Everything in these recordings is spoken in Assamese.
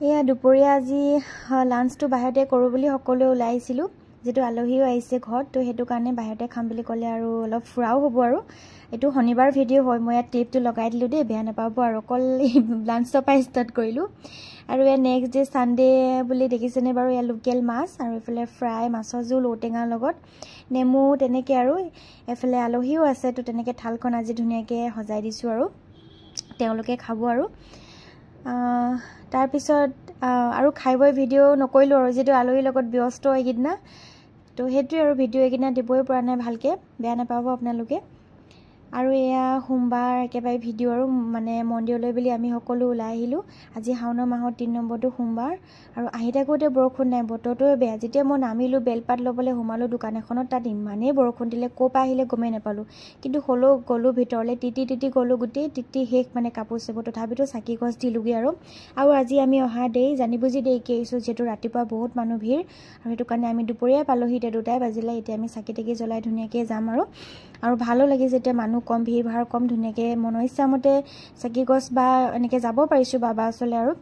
এয়া দুপৰীয়া আজি লাঞ্চটো বাহিৰতে কৰোঁ বুলি সকলোৱে ওলাই আহিছিলোঁ যেটো আলহীও আহিছে ঘৰত তো হেতু কাৰণে বাহিৰতে খাম বুলি ক'লে আৰু অলপ ফুৰাও হ'ব আৰু এটো শনিবাৰ ভিডিঅ' হয় মই টিপটো লগাই দিলোঁ দেই বেয়া নাপাব আৰু অকল লাঞ্চৰ পৰা ষ্টাৰ্ট কৰিলোঁ আৰু এ নেক্সট ডে সানডে বুলি দেখিছেনে বাৰু এ লোকেল মাছ আৰু এফালে ফ্ৰাই মাছৰ জোল ঔটেঙাৰ লগত নেমু তেনেকে আৰু এফালে আলহীও আছে তো তেনেকে থালখন আজি ধুনীয়াকে সজাই দিছো আৰু তেওঁলোকে খাব আৰু তাৰ পিছত আৰু খাইবই ভিডিঅ' নকৰিলো আৰু যেটো আলহীৰ লগত ব্যস্ত এইকিদিনা তো হেতু আৰু ভিডিঅ' এইকিদিনা দিবই পৰা নাই ভালকে বেয়া নাপাব আপোনালোকে আৰু এয়া সোমবাৰ একেবাৰে ভিডিঅ' আৰু মানে মন্দিৰলৈ বুলি আমি সকলো ওলাই আহিলো আজি শাওণ মাহৰ 3 নম্বৰটো সোমবাৰ আৰু আহি থাকোতে বৰষুণ নাই বতৰটোৱে বেয়া যেতিয়া মই নামিলো বেলপাত লবলৈ সোমালো দোকান এখনত তাত ইমানেই বৰষুণ দিলে কোপা আহিলে গমে নাপালো কিন্তু হলো গলো ভিতৰলে টিটি গলো গুটি টিটি শেষ মানে কাপোৰ সেব তথাপিতো চাকি গছ দিলুগে আৰু আজি আমি অহা দেই জানি বুজি দেই কেইছো যেটো ৰাতিপুৱা বহুত মানুহ ভিৰ আৰু হেতু কাৰণে আমি দুপৰীয়া পালোহি তে দুটাই বাজিলে এতিয়া আমি চাকি টেকি জ্বলাই ধুনীয়াকে যাম আৰু ভালো লাগি যেতে মানুহ কম ভিৰ ভাৰ কম ধুনীয়াকে মনৰ ইচ্ছা মতে চাকি গছ বা এনেকে যাব পাৰিছো বাবা ওচৰলে আৰু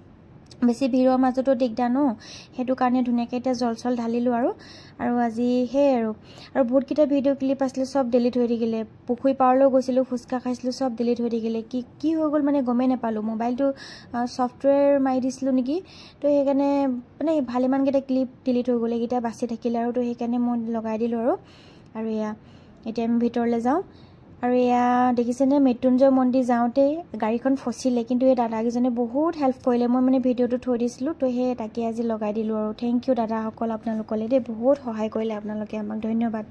বেছি ভিৰৰ মাজতো দিগদাৰ ন হেতু কাৰণে ধুনীয়াকে এটা জলছল ঢালিলো আৰু আজি হে আৰু বহুত কিটা ভিডিঅ' ক্লিপ আছিল সব ডিলিট হৈ থাকিলে পুখুৰী পাৰলৈ গৈছিলো ফুসকা খাইছিলো সব ডিলিট হৈ থাকিলে কি হৈ গল মানে গমে নাপালো মোবাইলটো সফটওয়্যাৰ মাৰি দিছিলো নেকি তো হেকানে মানে ভালেমান কেটা ক্লিপ ডিলিট হৈ গলে কিটা বাছি থাকিলে আৰু তো হেকানে মই লগাই দিলো আৰু এতিয়া আমি ভিতৰলৈ যাওঁ আৰু এয়া দেখিছেনে মৃত্যুঞ্জয় মন্দিৰ যাওঁতে গাড়ীখন ফচিলে কিন্তু এই দাদাগিজনে বহুত হেল্প কৰিলে মই মানে ভিডিঅ'টো থৈ দিছিলো তো হে তাকে আজি লগাই দিলো আৰু থ্যাংক ইউ দাদা সকল আপোনালোকলে দে বহুত সহায় কৰিলে আপোনালোকে আমাক ধন্যবাদ